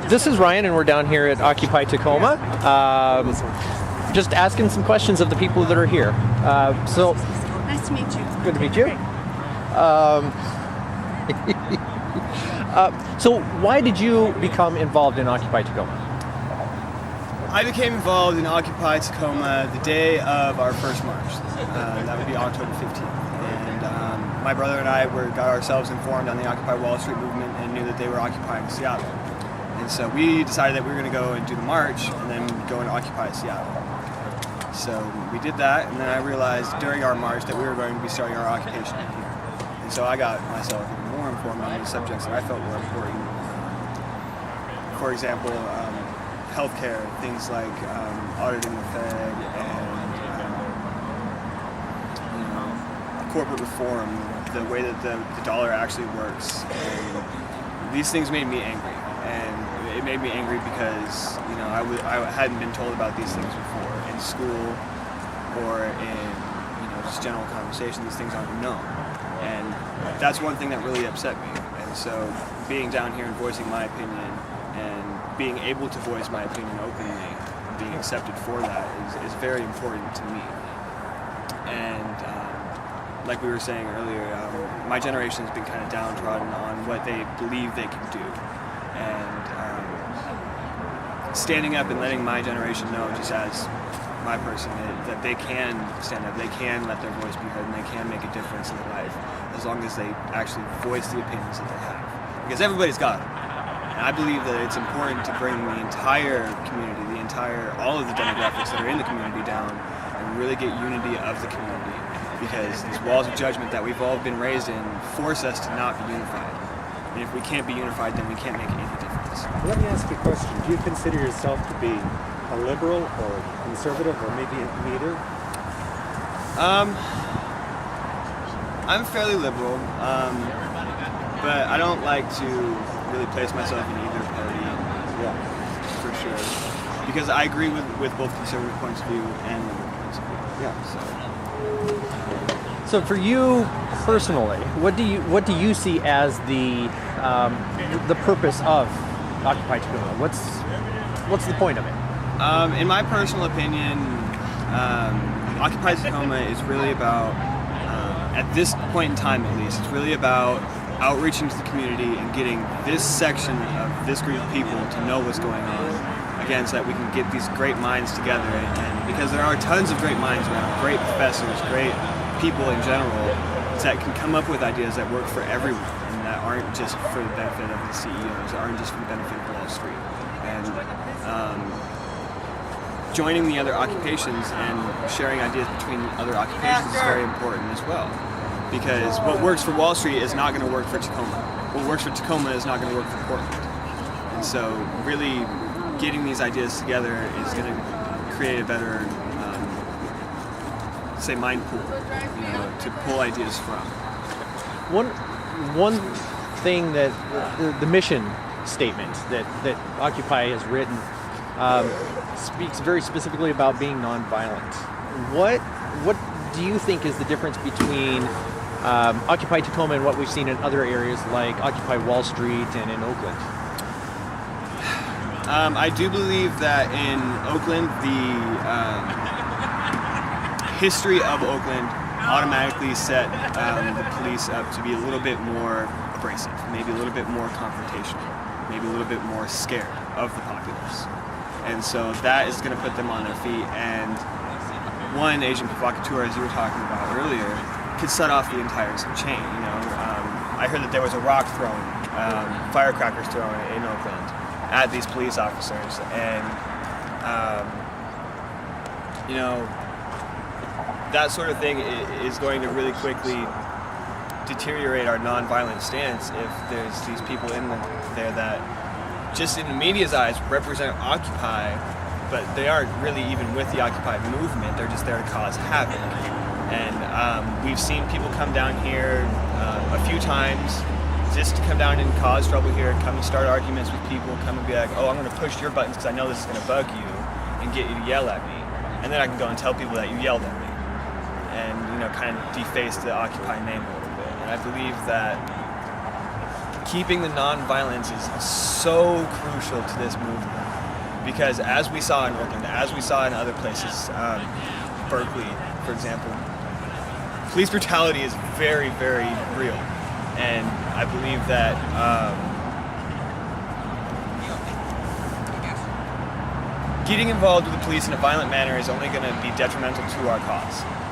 This is Ryan, and we're down here at Occupy Tacoma, just asking some questions of the people that are here. So, nice to meet you. Good to meet you. So, why did you become involved in Occupy Tacoma? I became involved in Occupy Tacoma the day of our first march. That would be October 15th. And my brother and I got ourselves informed on the Occupy Wall Street movement and knew that they were occupying Seattle. And so we decided that we were going to go and do the march and then go and occupy Seattle. So we did that, and then I realized during our march that we were going to be starting our occupation here. And so I got myself even more informed on these subjects that I felt were important. For example, healthcare, things like auditing the Fed and corporate reform, the way that the dollar actually works. And these things made me angry. And it made me angry because I hadn't been told about these things before in school or in just general conversation. These things aren't known, and that's one thing that really upset me. And so being down here and voicing my opinion and being able to voice my opinion openly, being accepted for that is very important to me. And like we were saying earlier, my generation has been kind of downtrodden on what they believe they can do. And standing up and letting my generation know, just as my person, that they can stand up, they can let their voice be heard, and they can make a difference in their life as long as they actually voice the opinions that they have. Because everybody's got them. And I believe that it's important to bring the entire community, all of the demographics that are in the community down and really get unity of the community. Because these walls of judgment that we've all been raised in force us to not be unified. And if we can't be unified, then we can't make any difference. Let me ask you a question. Do you consider yourself to be a liberal or conservative or maybe neither? I'm fairly liberal, but I don't like to really place myself in either party. Yeah, for sure. Because I agree with both conservative points of view and liberal points of view. Yeah. So for you personally, what do you see as the purpose of Occupy Tacoma? What's the point of it? In my personal opinion, Occupy Tacoma is really about, at this point in time at least, it's really about outreaching to the community and getting this section of this group of people to know what's going on. Again, so that we can get these great minds together, and because there are tons of great minds around, great professors, great people in general, that can come up with ideas that work for everyone and that aren't just for the benefit of the CEOs, aren't just for the benefit of Wall Street. And joining the other occupations and sharing ideas between other occupations is very important as well. Because what works for Wall Street is not going to work for Tacoma. What works for Tacoma is not going to work for Portland. And so really getting these ideas together is going to create a better say mind pool, to pull ideas from. One thing that the mission statement that Occupy has written speaks very specifically about being nonviolent. What do you think is the difference between Occupy Tacoma and what we've seen in other areas like Occupy Wall Street and in Oakland? I do believe that in Oakland, the history of Oakland automatically set the police up to be a little bit more abrasive, maybe a little bit more confrontational, maybe a little bit more scared of the populace. And so that is going to put them on their feet. And one Asian provocateur, as you were talking about earlier, could set off the entire chain. I heard that there was a rock thrown, firecrackers thrown in Oakland at these police officers, and that sort of thing is going to really quickly deteriorate our nonviolent stance if there's these people in there that just in the media's eyes represent Occupy, but they aren't really even with the Occupy movement. They're just there to cause havoc. And we've seen people come down here a few times just to come down and cause trouble here, come and start arguments with people, come and be like, oh, I'm going to push your buttons because I know this is going to bug you and get you to yell at me. And then I can go and tell people that you yelled at me and, kind of deface the Occupy name a little bit. And I believe that keeping the nonviolence is so crucial to this movement, because as we saw in Oakland, as we saw in other places, Berkeley, for example, police brutality is very, very real, and I believe that getting involved with the police in a violent manner is only going to be detrimental to our cause.